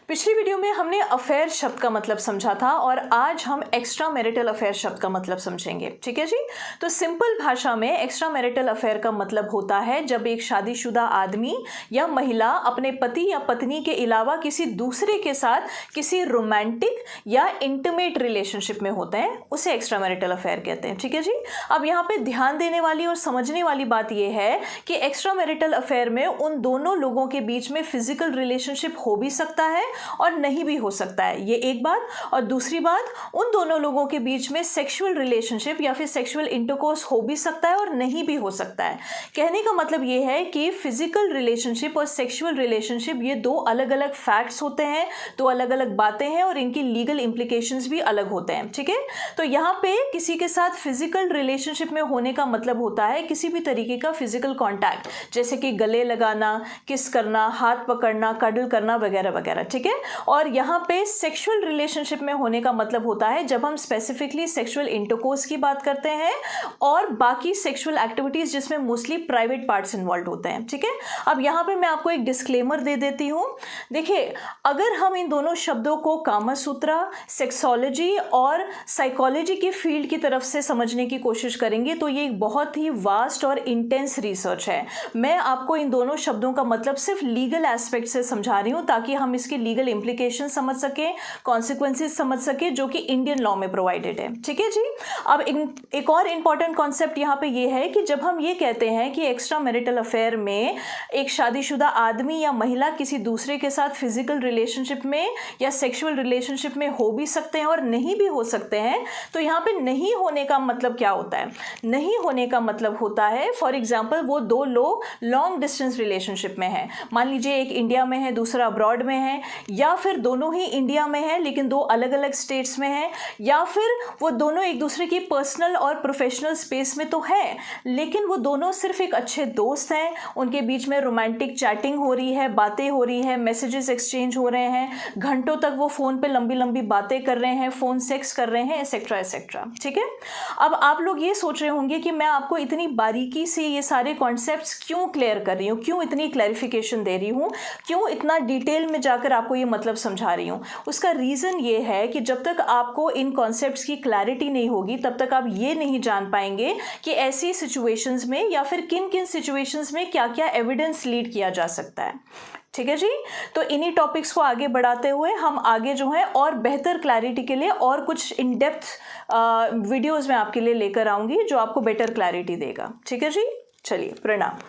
पिछली वीडियो में हमने अफेयर शब्द का मतलब समझा था और आज हम एक्स्ट्रा मैरिटल अफेयर शब्द का मतलब समझेंगे। ठीक है जी। तो सिंपल भाषा में एक्स्ट्रा मैरिटल अफेयर का मतलब होता है जब एक शादीशुदा आदमी या महिला अपने पति या पत्नी के अलावा किसी दूसरे के साथ किसी रोमांटिक या इंटीमेट रिलेशनशिप में होते हैं, उसे एक्स्ट्रा मैरिटल अफेयर कहते हैं। ठीक है जी। अब यहाँ पे ध्यान देने वाली और समझने वाली बात यह है कि एक्स्ट्रा मैरिटल अफेयर में उन दोनों लोगों के बीच में फिजिकल रिलेशनशिप हो भी सकता है और नहीं भी हो सकता है, ये एक बात। और दूसरी बात, उन दोनों लोगों के बीच में सेक्सुअल रिलेशनशिप या फिर सेक्सुअल इंटरकोर्स हो भी सकता है और नहीं भी हो सकता है। कहने का मतलब ये है कि फिजिकल रिलेशनशिप और सेक्सुअल रिलेशनशिप ये दो अलग अलग फैक्ट्स होते हैं, दो अलग अलग बातें हैं और इनकी लीगल इंप्लीकेशंस भी अलग होते हैं। ठीक है। तो यहाँ पे किसी के साथ फिजिकल रिलेशनशिप में होने का मतलब होता है किसी भी तरीके का फिजिकल कॉन्टैक्ट, जैसे कि गले लगाना, किस करना, हाथ पकड़ना, कडल करना वगैरह वगैरह। ठीक है। और यहाँ पे सेक्सुअल रिलेशनशिप में होने का मतलब होता है जब हम स्पेसिफिकली सेक्सुअल इंटरकोर्स की बात करते हैं और बाकी सेक्सुअल एक्टिविटीज जिसमें मोस्टली प्राइवेट पार्ट्स इन्वॉल्व होते हैं। ठीक है। अब यहाँ पे मैं आपको एक डिस्क्लेमर दे देती हूँ। देखिए, अगर हम इन दोनों शब्दों को कामसूत्रा, सेक्सोलॉजी और साइकोलॉजी की फील्ड की तरफ से समझने की कोशिश करेंगे तो ये एक बहुत ही वास्ट और इंटेंस रिसर्च है। मैं आपको इन दोनों शब्दों का मतलब सिर्फ लीगल एस्पेक्ट से समझा रही हूँ ताकि हम इसके लीगल इंप्लीकेशन समझ सके, कॉन्सिक्वेंसेस समझ सके, जो कि इंडियन लॉ में प्रोवाइडेड है। ठीक है जी। अब एक और इंपॉर्टेंट कॉन्सेप्ट यहाँ पे ये है कि जब हम ये कहते हैं कि एक्स्ट्रा मैरिटल अफेयर में एक शादीशुदा आदमी या महिला किसी दूसरे के साथ फिजिकल रिलेशनशिप में या सेक्सुअल रिलेशनशिप में हो भी सकते हैं और नहीं भी हो सकते हैं, तो यहाँ पे नहीं होने का मतलब क्या होता है? नहीं होने का मतलब होता है, फॉर एग्जाम्पल, वो दो लोग लॉन्ग डिस्टेंस रिलेशनशिप में हैं। मान लीजिए एक इंडिया में है, दूसरा अब्रॉड में है, या फिर दोनों ही इंडिया में है लेकिन दो अलग अलग स्टेट्स में है, या फिर वो दोनों एक दूसरे की पर्सनल और प्रोफेशनल स्पेस में तो है लेकिन वो दोनों सिर्फ एक अच्छे दोस्त हैं, उनके बीच में रोमांटिक चैटिंग हो रही है, बातें हो रही है, मैसेजेस एक्सचेंज हो रहे हैं, घंटों तक वो फ़ोन पे लंबी लंबी बातें कर रहे हैं, फ़ोन सेक्स कर रहे हैं, एक्सेट्रा एक्सेट्रा। ठीक है। अब आप लोग ये सोच रहे होंगे कि मैं आपको इतनी बारीकी से ये सारे कॉन्सेप्ट्स क्यों क्लियर कर रही हूँ, क्यों इतनी क्लैरिफिकेशन दे रही हूँ, क्यों इतना डिटेल में जाकर आपको ये मतलब समझा रही हूँ। उसका रीज़न ये है कि जब तक आपको इन कॉन्सेप्ट्स की क्लैरिटी नहीं होगी तब तक आप ये नहीं जान पाएंगे कि ऐसी सिचुएशंस में या फिर किन किन सिचुएशंस में क्या क्या एविडेंस लीड किया जा सकता है। ठीक है जी। तो इन्हीं टॉपिक्स को आगे बढ़ाते हुए हम आगे जो है और बेहतर क्लैरिटी के लिए और कुछ इन डेप्थ वीडियोज़ में आपके लिए लेकर आऊँगी जो आपको बेटर क्लैरिटी देगा। ठीक है जी। चलिए, प्रणाम।